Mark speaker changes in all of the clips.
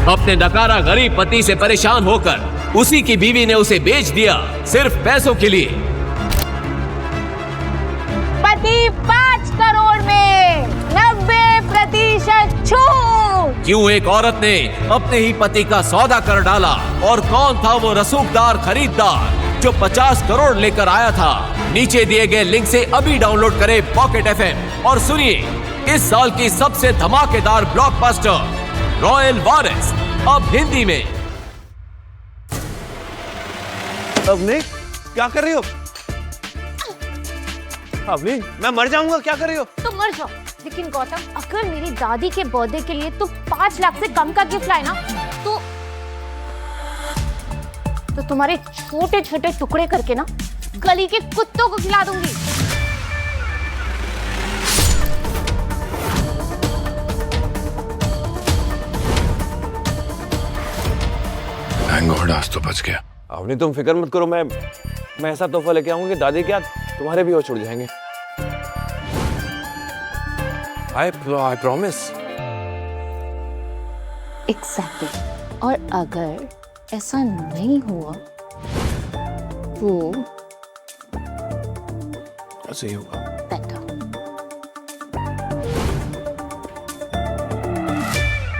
Speaker 1: अपने नकारा गरीब पति से परेशान होकर उसी की बीवी ने उसे बेच दिया सिर्फ पैसों के लिए।
Speaker 2: पति 5 करोड़ में 90% छूट।
Speaker 1: क्यों एक औरत ने अपने ही पति का सौदा कर डाला, और कौन था वो रसूखदार खरीदार जो 50 करोड़ लेकर आया था? नीचे दिए गए लिंक से अभी डाउनलोड करें पॉकेट एफएम और सुनिए इस साल की सबसे धमाकेदार ब्लॉकबस्टर रॉयल वारिस अब हिंदी में।
Speaker 3: अवनी, क्या कर रही हो? अवनी, मैं मर जाऊंगा, क्या कर रही हो?
Speaker 2: तो मर जाओ, लेकिन गौतम अगर मेरी दादी के बर्थडे के लिए तो 5 लाख से कम का गिफ्ट लाए ना तो तुम्हारे छोटे छोटे टुकड़े करके ना गली के कुत्तों को खिला दूंगी।
Speaker 4: थैंक गॉड, आज तो बच गया।
Speaker 3: अवनी तुम फिक्र मत करो, मैं ऐसा तोहफा लेके आऊंगा कि दादी क्या तुम्हारे भी हो छुड़ जाएंगे। I promise।
Speaker 2: Exactly। और अगर ऐसा नहीं हुआ तो
Speaker 3: ऐसे ही होगा।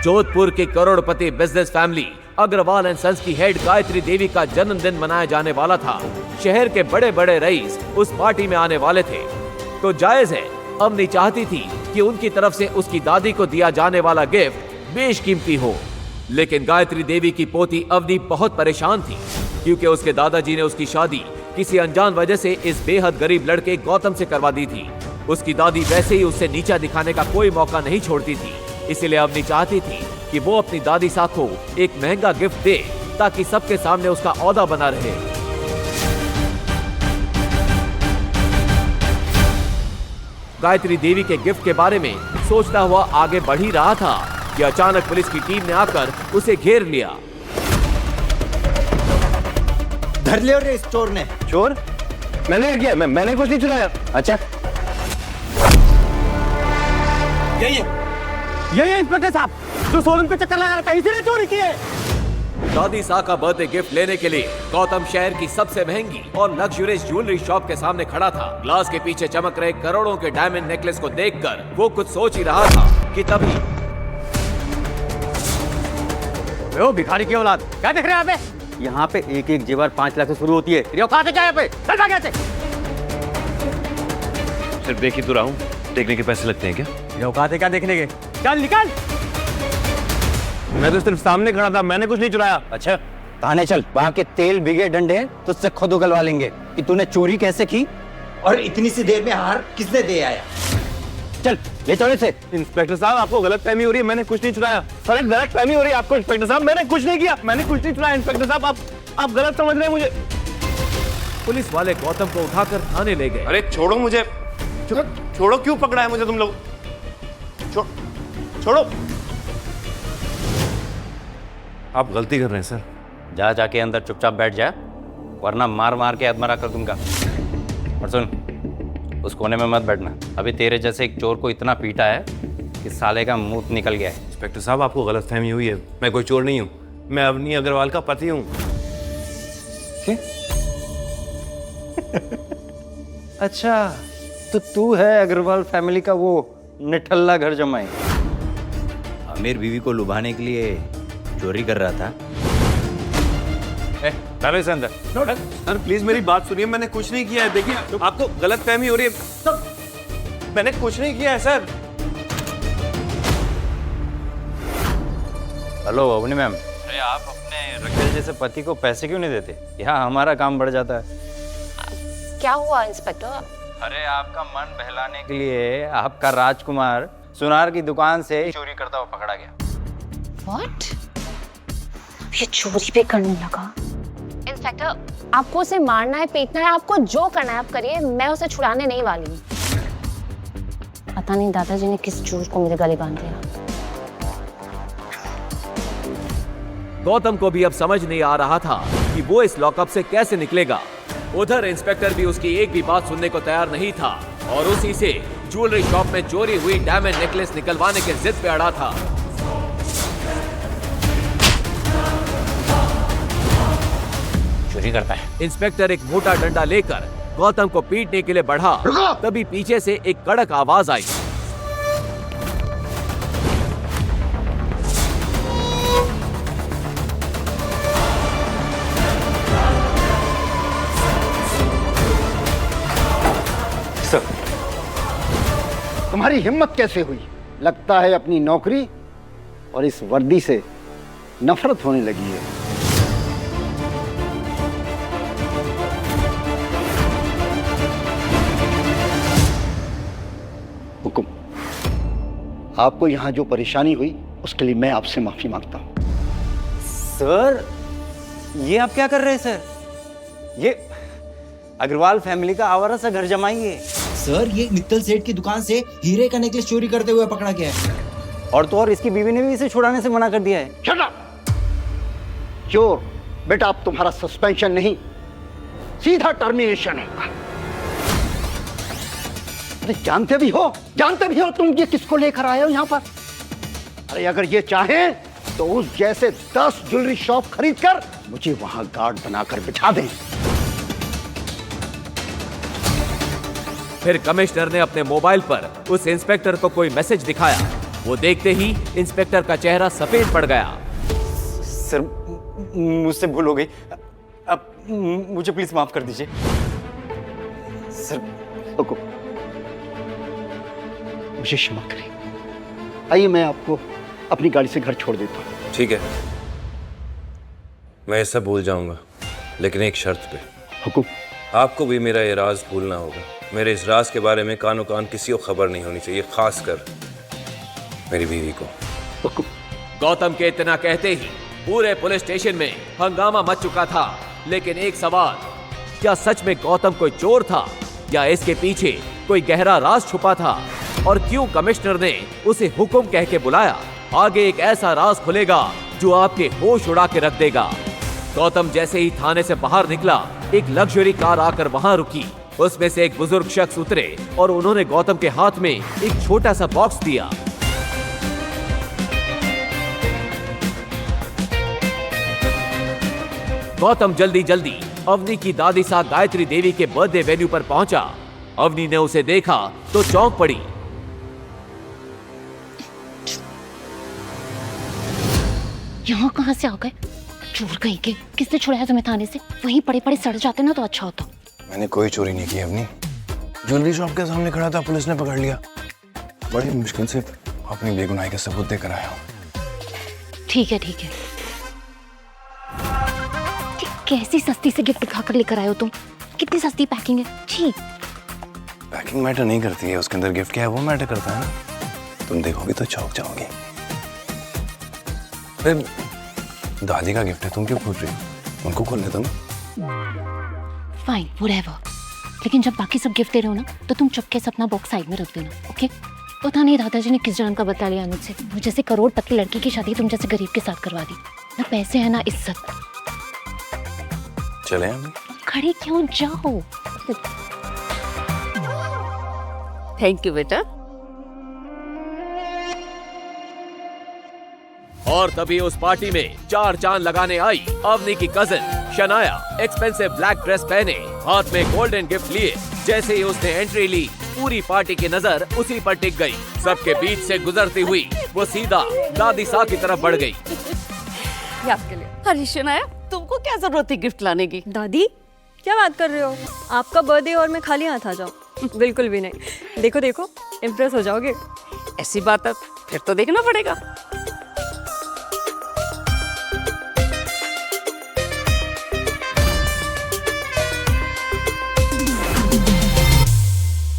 Speaker 1: जोधपुर की crorepati business family Agarwal and sons की हेड गायत्री देवी का जन्मदिन मनाया जाने वाला था। शहर के बड़े बड़े रईस उस पार्टी में आने वाले थे, तो जायज है अवनी चाहती थी कि उनकी तरफ से उसकी दादी को दिया जाने वाला गिफ्ट बेशकीमती हो। लेकिन गायत्री देवी की पोती अवनी बहुत परेशान थी, क्योंकि उसके दादाजी ने उसकी शादी किसी अनजान वजह से इस बेहद गरीब लड़के गौतम से करवा दी थी। उसकी दादी वैसे ही उससे नीचा दिखाने का कोई मौका नहीं छोड़ती थी, इसलिए अवनी चाहती थी कि वो अपनी दादी सा को एक महंगा गिफ्ट दे ताकि सबके सामने उसका औहदा बना रहे। गायत्री देवी के गिफ्ट के बारे में सोचता हुआ आगे बढ़ ही रहा था कि अचानक पुलिस की टीम ने आकर उसे घेर लिया।
Speaker 5: धर लिया रे इस चोर ने।
Speaker 3: चोर? मैंने किया? मैंने कुछ नहीं चुराया। अच्छा, यही है इंस्पेक्टर साहब जो शोरूम पे चक्कर लगा रहा था, इसीने चोरी की है।
Speaker 1: दादी सा का बर्थडे गिफ्ट लेने के लिए गौतम शहर की सबसे महंगी और लग्जरियस ज्वेलरी शॉप के सामने खड़ा था। ग्लास के पीछे चमक रहे करोड़ों के डायमंड नेकलेस को देखकर वो कुछ सोच ही रहा था कि तभी
Speaker 3: ओ भिखारी की औलाद, क्या देख रहे हैं आप? यहाँ पे एक एक जेवर 5 लाख से शुरू होती है। तेरी औकात है क्या यहाँ पे? चल भाग यहाँ से।
Speaker 4: सिर्फ देख ही तो रहा हूँ, देखने के पैसे लगते हैं क्या?
Speaker 3: तेरी औकात है क्या देखने के? चल निकल। मैं तो सिर्फ सामने खड़ा था, मैंने कुछ नहीं चुराया।
Speaker 5: अच्छा, थाने चल, वहाँ के तेल बिगे डंडे हैं, तुझसे खुद उगलवा लेंगे कि तूने चोरी कैसे की और इतनी सी देर में हार किसने दे आया। चल ले चलो इसे।
Speaker 3: इंस्पेक्टर साहब, आपको गलतफहमी हो रही है, मैंने कुछ नहीं चुराया। सर, गलतफहमी हो रही है आपको इंस्पेक्टर साहब, मैंने कुछ नहीं किया, मैंने कुछ नहीं चुराया। इंस्पेक्टर साहब, आप गलत समझ रहे हैं मुझे।
Speaker 1: पुलिस वाले गौतम को उठाकर थाने ले गए।
Speaker 4: अरे छोड़ो मुझे, छोड़ो, क्यों पकड़ा है मुझे तुम लोग? छोड़ो। आप गलती कर रहे हैं सर।
Speaker 5: जाके अंदर चुपचाप बैठ जा, वरना मार मार के अधमरा कर दूंगा। और सुन, उस कोने में मत बैठना, अभी तेरे जैसे एक चोर को इतना पीटा है कि साले का मुंह निकल गया है।
Speaker 4: इंस्पेक्टर साहब, आपको गलतफहमी हुई है, मैं कोई चोर नहीं हूँ, मैं अवनी अग्रवाल का पति हूँ।
Speaker 5: अच्छा, तो तू है अग्रवाल फैमिली का वो निठल्ला घर जमाई, अमीर बीवी को लुभाने के लिए चोरी कर रहा था।
Speaker 4: डालो इसे अंदर। सर प्लीज मेरी बात सुनिए, मैंने कुछ नहीं किया है। देखिए, आपको गलतफहमी हो रही है, मैंने कुछ नहीं किया है सर।
Speaker 5: हेलो अवनी मैम, अरे आप अपने रखेल जैसे पति को पैसे क्यों नहीं देते? यहाँ हमारा काम बढ़ जाता है।
Speaker 2: क्या हुआ इंस्पेक्टर?
Speaker 5: अरे आपका मन बहलाने के लिए आपका राजकुमार सुनार की दुकान से चोरी करता हुआ पकड़ा गया।
Speaker 2: What? ये चोरी भी करने लगा। इंस्पेक्टर, आपको उसे मारना है, पीटना है, आपको जो करना है आप करिए, मैं उसे छुड़ाने नहीं वाली हूँ। पता नहीं दादाजी ने किस चोर को मेरे गले बांध दिया।
Speaker 1: गौतम को भी अब समझ नहीं आ रहा था कि वो इस लॉकअप से कैसे निकलेगा। उधर इंस्पेक्टर भी उसकी एक भी बात सुनने को तैयार नहीं था और उसी से ज्वेलरी शॉप में चोरी हुई डायमंड नेकलेस निकलवाने के जिद पे अड़ा था।
Speaker 5: चोरी करता है।
Speaker 1: इंस्पेक्टर एक मोटा डंडा लेकर गौतम को पीटने के लिए बढ़ा, तभी पीछे से एक कड़क आवाज आई।
Speaker 4: सर,
Speaker 6: तुम्हारी हिम्मत कैसे हुई? लगता है अपनी नौकरी और इस वर्दी से नफरत होने लगी है। हुकुम, आपको यहां जो परेशानी हुई उसके लिए मैं आपसे माफी मांगता हूं।
Speaker 7: सर, ये आप क्या कर रहे हैं सर? ये अग्रवाल फैमिली का आवारा सा घर जमाई है।
Speaker 8: सर, ये मित्तल सेठ की दुकान से हीरे का नेकलेस चोरी करते हुए पकड़ा गया है।
Speaker 7: और तो और इसकी बीवी ने भी इसे छुड़ाने से मना कर दिया है।
Speaker 6: Shut up! चोर बेटा, अब तुम्हारा सस्पेंशन नहीं, सीधा टर्मिनेशन होगा। अरे जानते भी हो तुम ये किसको लेकर आए हो यहां पर? अरे अगर ये चाहें तो उस जैसे 10 ज्वेलरी शॉप खरीद कर मुझे वहां गार्ड बनाकर बिठा दें।
Speaker 1: फिर कमिश्नर ने अपने मोबाइल पर उस इंस्पेक्टर को कोई मैसेज दिखाया। वो देखते ही इंस्पेक्टर का चेहरा सफेद पड़ गया।
Speaker 7: सर, मुझसे भूल हो गई। अब मुझे प्लीज माफ कर दीजिए सर।
Speaker 6: रुको, मुझे क्षमा करें। आइए, मैं आपको अपनी गाड़ी से घर छोड़ देता हूं।
Speaker 4: ठीक है, मैं ये सब भूल जाऊंगा, लेकिन एक शर्त पे।
Speaker 6: हुकुम।
Speaker 4: आपको भी मेरा ये राज भूलना होगा। मेरे इस राज के बारे में कानो कान किसी को खबर नहीं होनी चाहिए, खासकर मेरी बीवी को।
Speaker 6: हुकुम।
Speaker 1: गौतम के इतना कहते ही पूरे पुलिस स्टेशन में हंगामा मच चुका था। लेकिन एक सवाल, क्या सच में गौतम कोई चोर था या इसके पीछे कोई गहरा राज छुपा था? और क्यों कमिश्नर ने उसे हुक्म कह के बुलाया? आगे एक ऐसा राज खुलेगा जो आपके होश उड़ा के रख देगा। गौतम जैसे ही थाने से बाहर निकला, एक लग्जरी कार आकर वहां रुकी। उसमें से एक बुजुर्ग शख्स उतरे और उन्होंने गौतम के हाथ में एक छोटा सा बॉक्स दिया। गौतम जल्दी जल्दी अवनी की दादी सा गायत्री देवी के बर्थडे वेन्यू पर पहुंचा। अवनी ने उसे देखा तो चौंक पड़ी।
Speaker 2: यहाँ कहाँ से आ गए? चोर कहीं के। किसने छुड़ाया तुम्हें थाने से? वहीं पड़े पड़े सड़ जाते ना तो अच्छा होता।
Speaker 9: मैंने कोई चोरी नहीं की अपनी। ज्वेलरी शॉप के सामने खड़ा था, पुलिस ने पकड़ लिया। बड़ी मुश्किल से अपनी बेगुनाही के सबूत देकर आया हूँ।
Speaker 2: ठीक है, ठीक है। कैसी सस्ती से गिफ्ट खाकर लेकर आए हो तुम? कितनी सस्ती पैकिंग है। छी।
Speaker 9: पैकिंग मैटर नहीं करती है, उसके अंदर गिफ्ट क्या है वो मैटर करता है ना। तुम देखोगी तो चौंक जाओगी। दादी का गिफ्ट है, तुम क्यों पूछ रही हो? उनको खोलने दो ना।
Speaker 2: Fine, whatever. लेकिन जब बाकी सब गिफ्ट दे रहे हो ना, तो तुम चुपके से अपना बॉक्स साइड में रख देना, ओके? पता नहीं दादाजी ने किस जान का बता लिया मुझसे। वो जैसे करोड़पति लड़की की शादी तुम जैसे गरीब के साथ करवा दी। ना पैसे है ना इज्जत।
Speaker 9: चले हम।
Speaker 2: खड़े क्यों जाओ?
Speaker 10: थैंक यू बेटा।
Speaker 1: और तभी उस पार्टी में 4 चांद लगाने आई अवनी की cousin Shanaya. Expensive black dress पहने, हाथ में गोल्डन गिफ्ट लिए। जैसे ही उसने एंट्री ली, पूरी पार्टी की नजर उसी पर टिक गई। सबके बीच से गुजरती हुई वो सीधा दादी सा की तरफ बढ़ गई।
Speaker 10: याद के लिए। अरे शनाया, तुमको क्या जरूरत थी गिफ्ट लाने की?
Speaker 11: दादी, क्या बात कर रहे हो? आपका बर्थडे और मैं खाली हाथ आ जाऊं? बिल्कुल भी नहीं। देखो देखो, इम्प्रेस हो जाओगे।
Speaker 10: ऐसी बात है, फिर तो देखना पड़ेगा।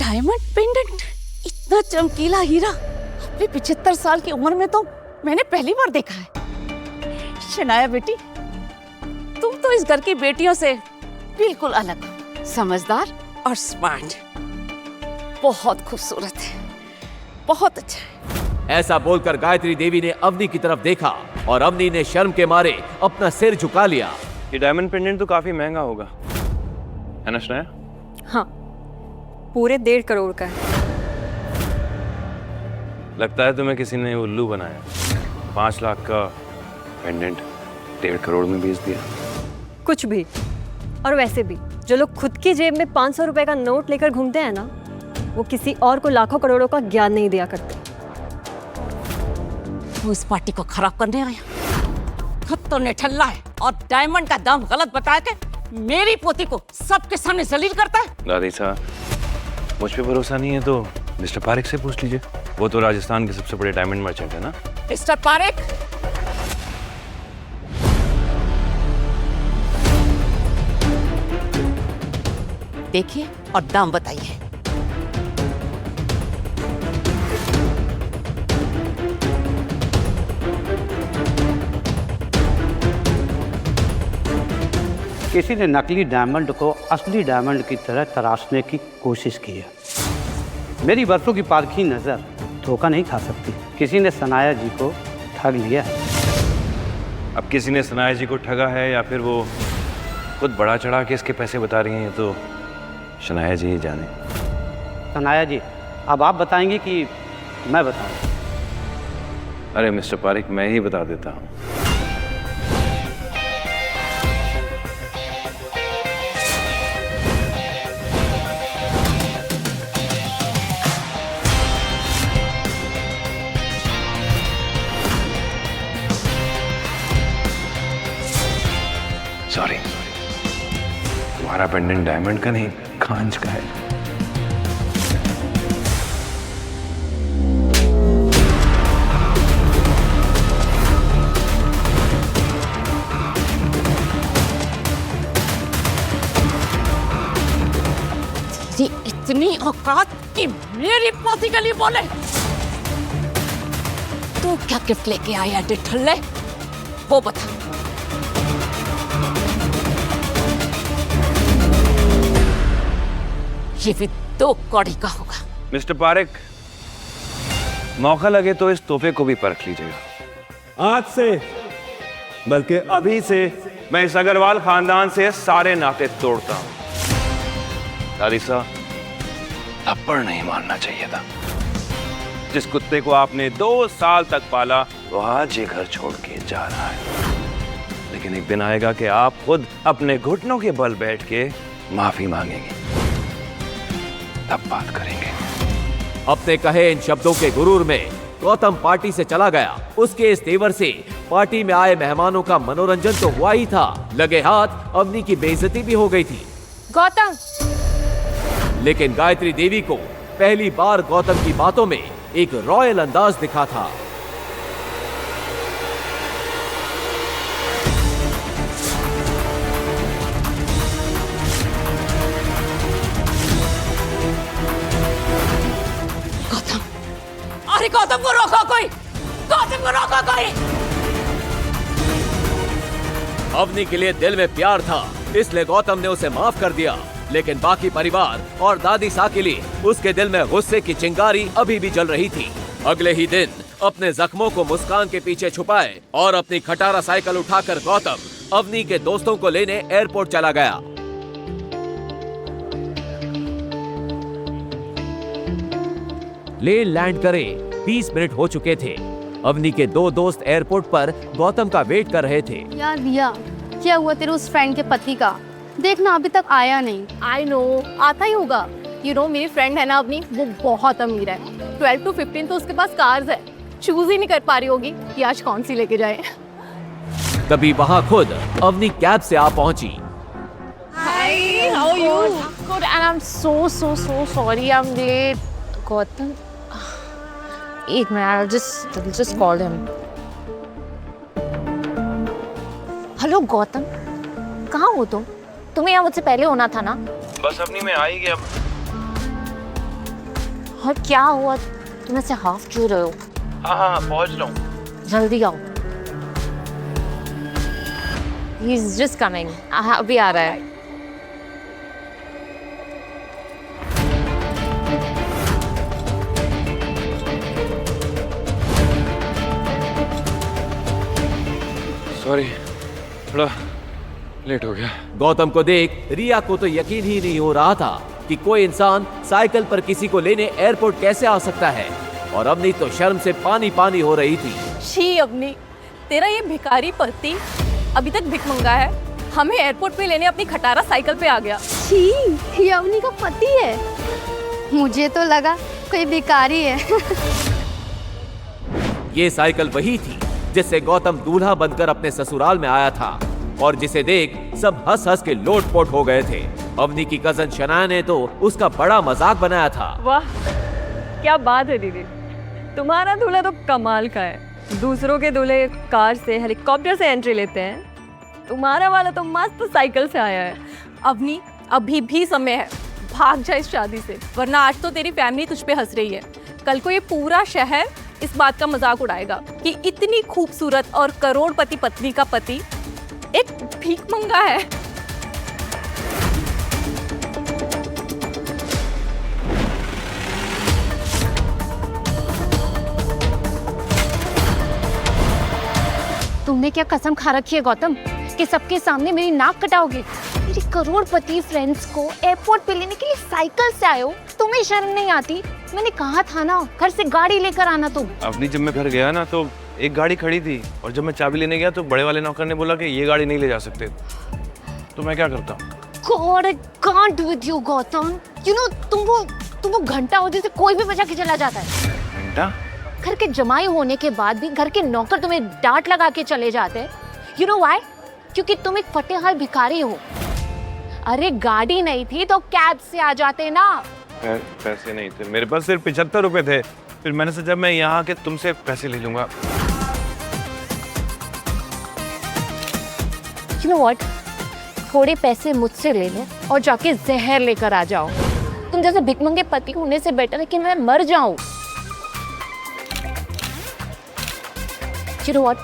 Speaker 10: डायमंड पेंडेंट, इतना चमकीला हीरा अपनी 75 साल की उम्र में तो मैंने पहली बार देखा है। शनाया बेटी, तुम तो इस घर की बेटियों से बिल्कुल अलग हो। समझदार और स्मार्ट, बहुत खूबसूरत है, बहुत अच्छा है।
Speaker 1: ऐसा बोलकर गायत्री देवी ने अवनी की तरफ देखा और अवनी ने शर्म के मारे अपना सिर झुका लिया।
Speaker 4: ये डायमंड पेंडेंट तो काफी महंगा होगा, है ना शनाया?
Speaker 11: हाँ, पूरे 1.5 करोड़ का है।
Speaker 4: लगता है तुम्हें किसी ने उल्लू बनाया। 5 लाख का पेंडेंट 1.5 करोड़ में बेच दिया।
Speaker 11: कुछ भी, और वैसे भी जो लोग खुद की जेब में 500 रुपए का नोट लेकर घूमते हैं ना, वो किसी और को लाखों करोड़ों का ज्ञान नहीं दिया करते।
Speaker 10: वो इस पार्टी को खराब करने आया, खुद तो निठल्ला है और डायमंड का दाम गलत बता के मेरी पोती को सबके सामने जलील करता है।
Speaker 9: दादी साहब, मुझ पे भरोसा नहीं है तो मिस्टर पारेख से पूछ लीजिए। वो तो राजस्थान के सबसे बड़े डायमंड मर्चेंट है ना।
Speaker 10: मिस्टर पारेख, देखिए और दाम बताइए।
Speaker 12: किसी ने नकली डायमंड को असली डायमंड की तरह तराशने की कोशिश की है। मेरी बरसों की पारखी नज़र धोखा नहीं खा सकती। किसी ने सनाया जी को ठग लिया है।
Speaker 9: अब किसी ने सनाया जी को ठगा है या फिर वो खुद बड़ा चढ़ा के इसके पैसे बता रही हैं, ये तो शनाया जी ही जाने।
Speaker 12: सनाया जी, अब आप बताएंगे कि मैं बताऊं?
Speaker 9: अरे मिस्टर पारेख, मैं ही बता देता हूँ। सॉरी, तुम्हारा पेंडेंट डायमंड का नहीं, कांच का है।
Speaker 10: तेरी इतनी औकात कि मेरी पोती के लिए बोले? तू क्या गिफ्ट लेके आया डिठल्ले, वो बता। ये भी 2 कौड़ी का होगा।
Speaker 9: मिस्टर पारेख, मौका लगे तो इस तोहफे को भी परख लीजिएगा।
Speaker 4: आज से, बल्कि अभी से, मैं इस अग्रवाल खानदान से सारे नाते तोड़ता हूं।
Speaker 9: दादी साहब, थप्पड़ नहीं मारना चाहिए था।
Speaker 4: जिस कुत्ते को आपने 2 साल तक पाला,
Speaker 9: वो आज ये घर छोड़ के जा रहा है, लेकिन एक दिन आएगा कि आप खुद अपने घुटनों के बल बैठ के माफी मांगेंगे, तब बात करेंगे।
Speaker 1: अपने कहे इन शब्दों के गुरूर में गौतम पार्टी से चला गया। उसके इस तेवर से पार्टी में आए मेहमानों का मनोरंजन तो हुआ ही था, लगे हाथ अवनी की बेइज्जती भी हो गई थी।
Speaker 2: गौतम,
Speaker 1: लेकिन गायत्री देवी को पहली बार गौतम की बातों में एक रॉयल अंदाज दिखा था।
Speaker 10: अरे गौतम को रोको कोई! गौतम को रोको कोई!
Speaker 1: अवनी के लिए दिल में प्यार था, इसलिए गौतम ने उसे माफ कर दिया, लेकिन बाकी परिवार और दादी सा के लिए उसके दिल में गुस्से की चिंगारी अभी भी जल रही थी। अगले ही दिन अपने जख्मों को मुस्कान के पीछे छुपाए और अपनी खटारा साइकिल उठाकर गौतम अवनी के दोस्तों को लेने एयरपोर्ट चला गया। ले लैंड करे 20 मिनट हो चुके थे। अवनी के 2 दोस्त एयरपोर्ट पर गौतम का वेट कर रहे थे।
Speaker 13: यार दिया, क्या हुआ तेरे उस फ्रेंड के पति का? देखना अभी तक आया नहीं।
Speaker 2: आई नो, आता ही होगा।
Speaker 13: यू नो मेरी फ्रेंड है ना अवनी, वो बहुत अमीर है। 12 to 15 तो उसके पास कार्स है। चूज ही नहीं कर पा रही होगी कि आज कौन सी लेके जाए।
Speaker 1: तभी वहाँ खुद अवनी कैब से आ पहुंची।
Speaker 2: Hi, how are you? Good, and I'm so sorry I'm late. Gautam, एक minute, I'll just call him. Hello Gautam, कहाँ हो तुम? तुम्हें यहाँ मुझसे पहले होना था ना?
Speaker 9: बस अपनी में आ ही गया।
Speaker 2: और क्या हुआ? तुम ऐसे हाफ क्यों रहे हो?
Speaker 9: हाँ, पहुँच रहा हूँ।
Speaker 2: जल्दी आओ। He's just coming. अभी आ रहा है।
Speaker 9: सॉरी, थोड़ा लेट हो गया।
Speaker 1: गौतम को देख रिया को तो यकीन ही नहीं हो रहा था कि कोई इंसान साइकिल पर किसी को लेने एयरपोर्ट कैसे आ सकता है, और अवनी तो शर्म से पानी पानी हो रही थी।
Speaker 13: छी अवनी, तेरा ये भिखारी पति अभी तक भिख मंगा है। हमें एयरपोर्ट पे लेने अपनी खटारा साइकिल पे आ गया।
Speaker 14: छी, ये अवनी का पति है। मुझे तो लगा कोई भिखारी है।
Speaker 1: ये साइकिल वही थी जिससे गौतम दूल्हा बनकर अपने ससुराल में आया था और जिसे देख सब हंस हंस के लोटपोट हो गए थे। अवनी की कजन शनाया ने तो उसका बड़ा मजाक बनाया था।
Speaker 11: वाह क्या बात है दीदी, तुम्हारा दूल्हा तो कमाल का है। दूसरों के दूल्हे कार से हेलीकॉप्टर से एंट्री लेते हैं, तुम्हारा वाला तो मस्त साइकिल से आया है।
Speaker 13: अवनी अभी भी समय है, भाग जा इस शादी से, वरना आज तो तेरी फैमिली तुझ पे हंस रही है। कल को ये पूरा शहर इस बात का मजाक उड़ाएगा कि इतनी खूबसूरत और करोड़पति पत्नी का पति एक भीख मंगा है।
Speaker 2: तुमने क्या कसम खा रखी है गौतम कि सबके सामने मेरी नाक कटाओगे? मेरी करोड़पति फ्रेंड्स को एयरपोर्ट पे लेने के लिए साइकिल से आए हो, तुम्हें शर्म नहीं आती? मैंने कहा था ना घर से गाड़ी लेकर आना तुम।
Speaker 9: अपनी जब मैं घर गया ना तो एक गाड़ी खड़ी थी और जब मैं चाबी लेने गया तो बड़े वाले नौकर ने बोला कि ये गाड़ी नहीं ले जा सकते, तो मैं क्या करता?
Speaker 2: God, I can't with you, Gautam. You know, तुम वो घंटा हो जिसे कोई भी बजा के चला जाता है।
Speaker 9: घंटा?
Speaker 2: घर के जमाई होने के बाद भी घर के नौकर तुम्हें डांट लगा के चले जाते हैं। You know why? क्योंकि तुम एक फटेहाल भिखारी हो। अरे गाड़ी नहीं थी तो कैब से आ जाते ना।
Speaker 9: पैसे नहीं थे मेरे पास, सिर्फ 75 रुपए थे। फिर मैंने सोचा मैं यहाँ आके तुमसे पैसे ले लूंगा।
Speaker 2: You know what? थोड़े पैसे मुझसे ले लो और जाके जहर लेकर आ जाओ। तुम जैसे भिखमंगे पति होने से बेटर है कि मैं मर जाऊं। You know what?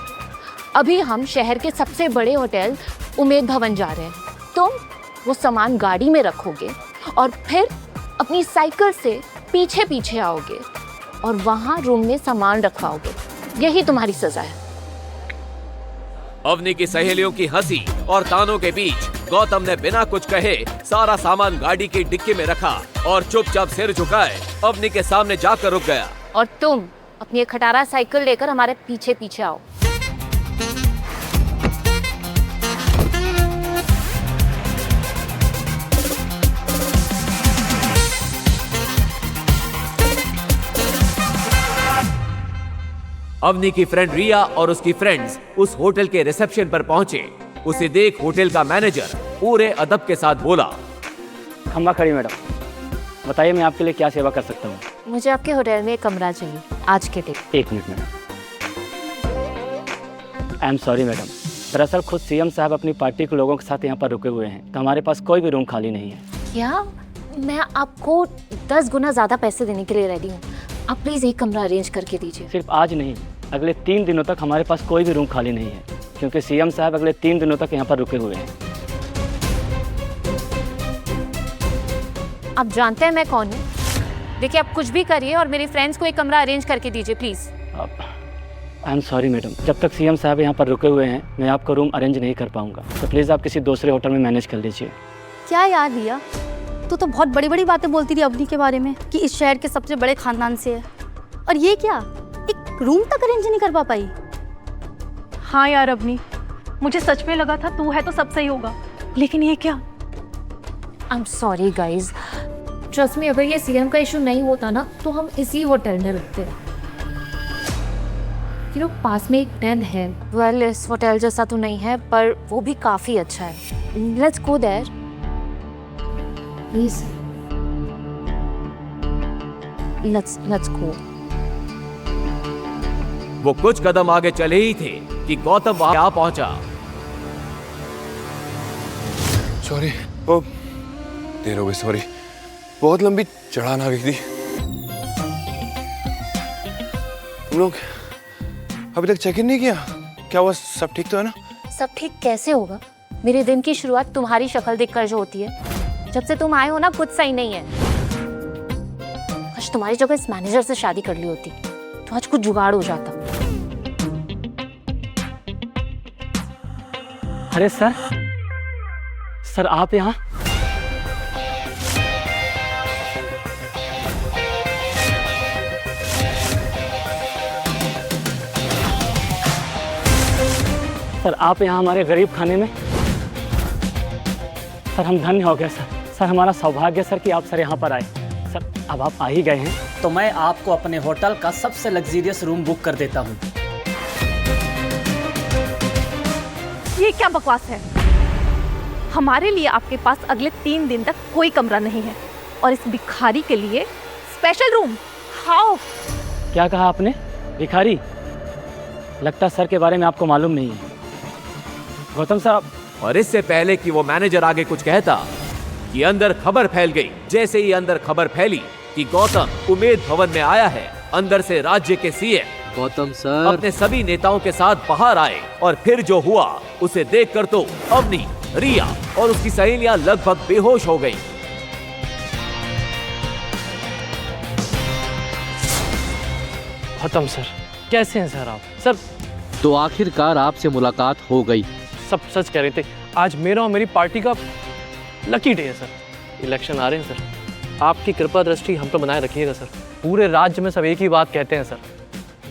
Speaker 2: अभी हम शहर के सबसे बड़े होटल उमेद भवन जा रहे हैं। तुम वो सामान गाड़ी में रखोगे और फिर अपनी साइकिल से पीछे पीछे आओगे और वहां रूम में सामान रखवाओगे। यही तुम्हारी सजा है।
Speaker 1: अवनी की सहेलियों की हंसी और तानों के बीच गौतम ने बिना कुछ कहे सारा सामान गाड़ी की डिक्की में रखा और चुपचाप सिर झुकाए अवनी के सामने जाकर रुक गया।
Speaker 2: और तुम अपनी एक खटारा साइकिल लेकर हमारे पीछे पीछे आओ।
Speaker 1: अवनी की फ्रेंड रिया और उसकी फ्रेंड्स उस होटल के रिसेप्शन पर पहुंचे। उसे देख होटल का मैनेजर पूरे अदब के साथ बोला,
Speaker 15: खम्बा खड़ी मैडम, बताइए मैं आपके लिए क्या सेवा कर सकता हूँ?
Speaker 2: मुझे आपके होटल में एक कमरा चाहिए आज के दिन।
Speaker 15: एक minute madam. I am sorry madam, दरअसल खुद सीएम साहब अपनी पार्टी के लोगों के साथ यहाँ पर रुके हुए हैं, तो हमारे पास कोई भी रूम खाली नहीं है।
Speaker 2: क्या? मैं आपको 10 गुना ज़्यादा पैसे देने के लिए रेडी हूँ। आप प्लीज़ एक कमरा अरेंज करके दीजिए।
Speaker 15: सिर्फ आज नहीं, अगले 3 दिनों तक हमारे पास कोई भी रूम खाली नहीं है, क्योंकि सीएम साहब अगले 3 दिनों तक यहाँ पर रुके हुए हैं।
Speaker 2: आप जानते हैं मैं कौन हूँ? देखिए आप कुछ भी करिए और मेरी फ्रेंड्स को एक कमरा अरेंज करके दीजिए please.
Speaker 15: I am sorry madam, जब तक सीएम साहब यहाँ पर रुके हुए हैं मैं आपको रूम अरेंज नहीं कर पाऊँगा, तो प्लीज़ आप किसी दूसरे होटल में मैनेज कर लीजिए।
Speaker 14: क्या याद दिया? तू तो बहुत बड़ी बड़ी बातें बोलती थी अवनी के बारे में कि इस शहर के सबसे बड़े खानदान से है, और ये क्या, एक रूम तक अरेंज नहीं कर पाई?
Speaker 13: हाँ यार अवनी, मुझे सच में लगा था तू है तो सब सही होगा, लेकिन ये क्या?
Speaker 2: I am sorry guys, trust me, अगर ये सीएम का इशू नहीं होता ना तो हम इसी होटल में रुकते। यू नो पास में एक टेंट है। वेल इस होटल जैसा तो नहीं है पर वो भी काफ़ी अच्छा है। Let's go there please. Let's go.
Speaker 1: वो कुछ कदम आगे चले ही थे कि गौतम वहां आ पहुंचा।
Speaker 9: सॉरी, ओ देर हो गई, सॉरी, बहुत लंबी चढ़ान आ गई थी। तुम लोग अभी तक चेक इन नहीं किया? क्या हुआ, सब ठीक तो है ना?
Speaker 2: सब ठीक कैसे होगा? मेरे दिन की शुरुआत तुम्हारी शक्ल देखकर जो होती है। जब से तुम आए हो ना कुछ सही नहीं है। आज तुम्हारी जगह इस मैनेजर से शादी कर ली होती तो आज कुछ जुगाड़ हो जाता।
Speaker 15: अरे सर आप यहाँ? सर आप यहाँ हमारे गरीब खाने में? सर हम धन्य हो गए सर। सर हमारा सौभाग्य सर कि आप सर यहाँ पर आए। सर अब आप आ ही गए हैं
Speaker 8: तो मैं आपको अपने होटल का सबसे लग्जरियस रूम बुक कर देता हूँ।
Speaker 13: ये क्या बकवास है? हमारे लिए आपके पास अगले 3 दिन तक कोई कमरा नहीं है और इस भिखारी के लिए स्पेशल रूम। हाउ?
Speaker 15: क्या कहा आपने? भिखारी? लगता है सर के बारे में आपको मालूम नहीं है। गौतम साहब।
Speaker 1: और इससे पहले कि वो मैनेजर आगे कुछ कहता कि अंदर खबर फैल गई। जैसे ही अंदर खबर फैली कि गौतम उमेद भवन में आया है, अंदर से राज्य के सीएम
Speaker 16: गौतम सर
Speaker 1: अपने सभी नेताओं के साथ बाहर आए और फिर जो हुआ उसे देखकर तो अवनी, रिया और उसकी सहेलियां लगभग बेहोश हो गईं।
Speaker 15: गौतम सर कैसे हैं सर आप? सर
Speaker 16: तो आखिरकार आपसे मुलाकात हो गई।
Speaker 15: सब सच कह रहे थे। आज मेरा और मेरी पार्टी का लकी डे है सर। इलेक्शन आ रहे हैं सर, आपकी कृपा दृष्टि हम पर बनाए रखिएगा सर। पूरे राज्य में सब एक ही बात कहते हैं सर,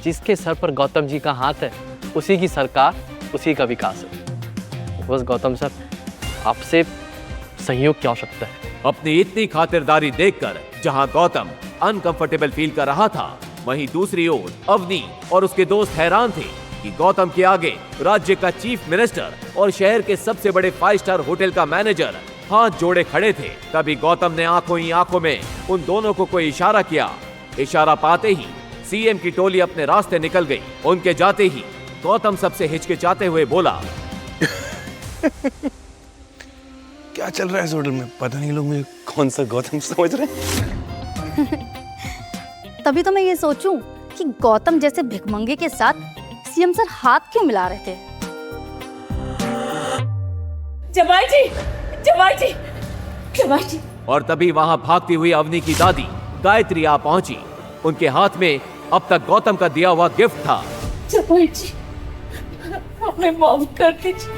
Speaker 15: जिसके सर पर गौतम जी का हाथ है उसी की सरकार, उसी का विकास है। बस गौतम सर आपसे सहयोग की आवश्यकता है।
Speaker 1: अपनी इतनी खातिरदारी देखकर जहां गौतम अनकंफर्टेबल फील कर रहा था, वहीं दूसरी ओर अवनी और उसके दोस्त हैरान थे कि गौतम के आगे राज्य का चीफ मिनिस्टर और शहर के सबसे बड़े 5 स्टार होटल का मैनेजर हाथ जोड़े खड़े थे। तभी गौतम ने आंखों ही आंखों में उन दोनों को कोई इशारा किया। इशारा पाते ही सीएम की टोली अपने रास्ते निकल गई। उनके जाते ही गौतम सबसे हिचकिचाते हुए बोला,
Speaker 9: क्या चल रहा है इस होटल में? पता नहीं लोग मुझे कौन सा गौतम समझ रहे हैं।
Speaker 14: तभी तो मैं ये सोचूं कि गौतम जैसे भिखमंगे के साथ सीएम सर हाथ क्यों मिला रहे थे।
Speaker 10: जमाई जी, जमाई जी, जमाई जी।
Speaker 1: और तभी वहां भागती हुई अवनी की दादी गायत्री आ पहुंची। उनके हाथ में अब तक गौतम का दिया हुआ गिफ्ट था।
Speaker 10: जमाई जी, हमें माफ कर दीजिए,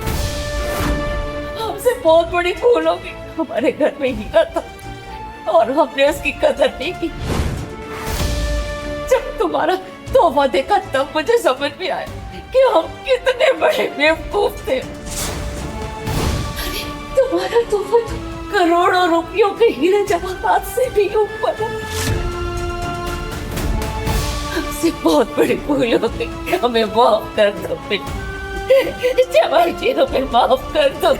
Speaker 10: हमसे बहुत बड़ी भूल हो गई। हमारे घर में हीरा था और हमने उसकी कदर नहीं की। जब तुम्हारा तोहफा देखा तब मुझे समझ में आया कि हम कितने बड़े बेवकूफ थे। तुम्हारा तोहफा करोड़ों रुपयों के हीरे जवाहरात से भी ऊपर है। हमसे बहुत बड़ी भूल हो गई, हमें माफ कर दो बेटी। जवाई जी हमें माफ कर दो।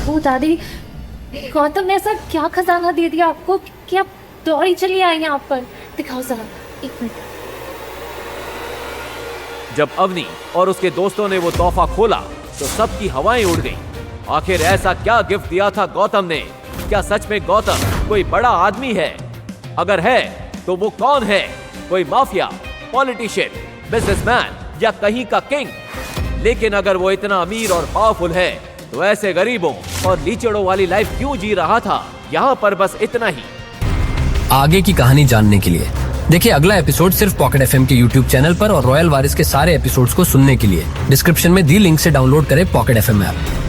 Speaker 2: ओ दादी, गौतम ने ऐसा क्या खजाना दे दिया आपको कि आप दौड़ी चली आई यहाँ पर? दिखाओ जरा, 1 मिनट।
Speaker 1: जब अवनी और उसके दोस्तों ने वो तोहफा खोला तो सबकी हवाएं उड़ गईं। आखिर ऐसा क्या गिफ्ट दिया था गौतम ने? क्या सच में गौतम कोई बड़ा आदमी है? अगर है तो वो कौन है? कोई माफिया, पॉलिटिशियन, बिजनेसमैन या कहीं का किंग? लेकिन अगर वो इतना अमीर और पावरफुल है तो ऐसे गरीबों और लीचड़ों वाली लाइफ क्यों जी रहा था? यहाँ पर बस इतना ही।
Speaker 17: आगे की कहानी जानने के लिए देखिए अगला एपिसोड सिर्फ पॉकेट एफएम के यूट्यूब चैनल पर और रॉयल वारिस के सारे एपिसोड्स को सुनने के लिए डिस्क्रिप्शन में दी लिंक से डाउनलोड करें पॉकेट एफएम ऐप।